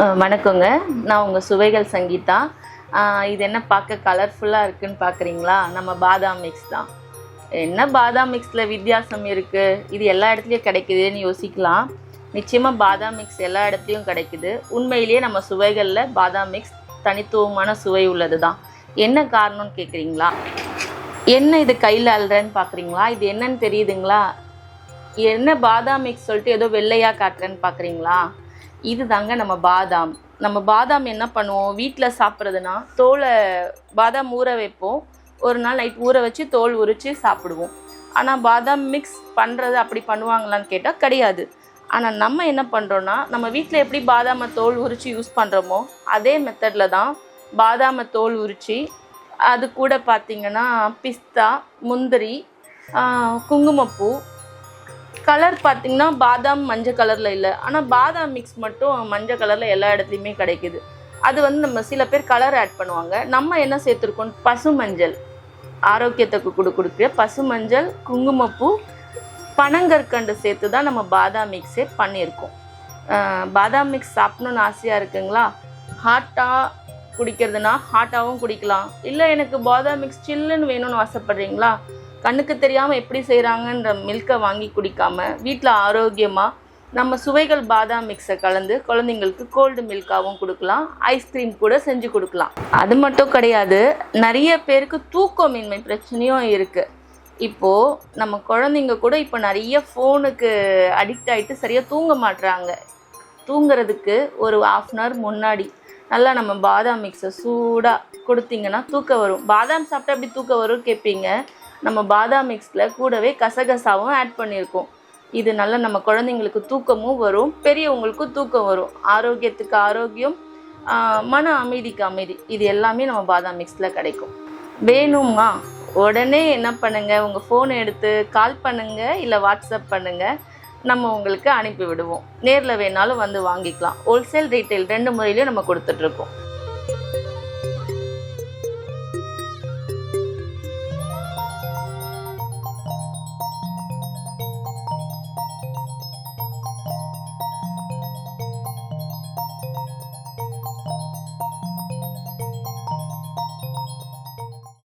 வணக்கங்க. நான் உங்கள் சுவைகள் சங்கீதா. இது என்ன பார்க்க கலர்ஃபுல்லாக இருக்குதுன்னு பார்க்குறீங்களா? நம்ம பாதாம் மிக்ஸ் தான். என்ன பாதாம் மிக்ஸில் வித்தியாசம் இருக்குது, இது எல்லா இடத்துலையும் கிடைக்குதுன்னு யோசிக்கலாம். நிச்சயமாக பாதாம் மிக்ஸ் எல்லா இடத்துலையும் கிடைக்குது. உண்மையிலேயே நம்ம சுவைகளில் பாதாம் மிக்ஸ் தனித்துவமான சுவை உள்ளது தான். என்ன காரணம்னு கேட்குறீங்களா? என்ன இது கையில் அள்ளுறேன்னு பார்க்குறீங்களா? இது என்னன்னு தெரியுதுங்களா? என்ன பாதாம் மிக்ஸ் சொல்லிட்டு ஏதோ வெள்ளையாக காட்டுறேன்னு பார்க்குறீங்களா? இது தாங்க நம்ம பாதாம். நம்ம பாதாம் என்ன பண்ணுவோம், வீட்டில் சாப்பிட்றதுனா தோலை பாதாம் ஊற வைப்போம். ஒரு நாள் நைட் ஊற வச்சு தோல் உரித்து சாப்பிடுவோம். ஆனால் பாதாம் மிக்ஸ் பண்ணுறது அப்படி பண்ணுவாங்களான்னு கேட்டால் கிடையாது. ஆனால் நம்ம என்ன பண்ணுறோன்னா, நம்ம வீட்டில் எப்படி பாதாமை தோல் உரித்து யூஸ் பண்ணுறோமோ அதே மெத்தடில் தான் பாதாமை தோல் உரித்து அது கூட பார்த்திங்கன்னா பிஸ்தா, முந்திரி, குங்குமப்பூ, கலர் பார்த்திங்கன்னா பாதாம் மஞ்சள் கலரில் இல்லை, ஆனால் பாதாம் மிக்ஸ் மட்டும் மஞ்சள் கலரில் எல்லா இடத்துலையுமே கிடைக்குது. அது நம்ம சில பேர் கலர் ஆட் பண்ணுவாங்க. நம்ம என்ன சேர்த்துருக்கோம், பசு மஞ்சள், ஆரோக்கியத்துக்கு கொடுக்குற பசு மஞ்சள், குங்குமப்பூ, பனங்கற்கண்டு சேர்த்து தான் நம்ம பாதாம் மிக்ஸே பண்ணியிருக்கோம். பாதாம் மிக்ஸ் சாப்பிட்ணுன்னு ஆசையாக இருக்குங்களா? ஹாட்டாக குடிக்கிறதுனா ஹாட்டாகவும் குடிக்கலாம். இல்லை எனக்கு பாதாம் மிக்ஸ் சில்லுன்னு வேணும்னு ஆசைப்பட்றீங்களா? கண்ணுக்கு தெரியாமல் எப்படி செய்கிறாங்கன்ற மில்கை வாங்கி குடிக்காமல் வீட்டில் ஆரோக்கியமாக நம்ம சுவைகள் பாதாம் மிக்ஸை கலந்து குழந்தைங்களுக்கு கோல்டு மில்காகவும் கொடுக்கலாம், ஐஸ்கிரீம் கூட செஞ்சு கொடுக்கலாம். அது மட்டும் கிடையாது, நிறைய பேருக்கு தூக்கமின்மை பிரச்சனையும் இருக்குது. இப்போது நம்ம குழந்தைங்க கூட இப்போ நிறைய ஃபோனுக்கு அடிக்ட் ஆகிட்டு சரியாக தூங்க மாட்டுறாங்க. தூங்குறதுக்கு ஒரு 1/2 hour முன்னாடி நல்லா நம்ம பாதாம் மிக்ஸை சூடாக கொடுத்தீங்கன்னா தூக்கம் வரும். பாதாம் சாப்பிட்டா எப்படி தூக்கம் வரும் கேட்பீங்க. நம்ம பாதாம் மிக்ஸில் கூடவே கசகசாவும் ஆட் பண்ணியிருக்கோம். இது நல்லா நம்ம குழந்தைங்களுக்கு தூக்கமும் வரும், பெரியவங்களுக்கும் தூக்கம் வரும். ஆரோக்கியத்துக்கு ஆரோக்கியம், மன அமைதிக்கு அமைதி, இது எல்லாமே நம்ம பாதாம் மிக்ஸில் கிடைக்கும். வேணுமா உடனே என்ன பண்ணுங்கள், உங்கள் ஃபோனை எடுத்து கால் பண்ணுங்கள், இல்லை வாட்ஸ்அப் பண்ணுங்கள், நம்ம உங்களுக்கு அனுப்பி விடுவோம். நேரில் வேணாலும் வந்து வாங்கிக்கலாம். ஹோல்சேல் ரீட்டைல் 2 முறையிலையும் நம்ம கொடுத்துட்ருக்கோம்.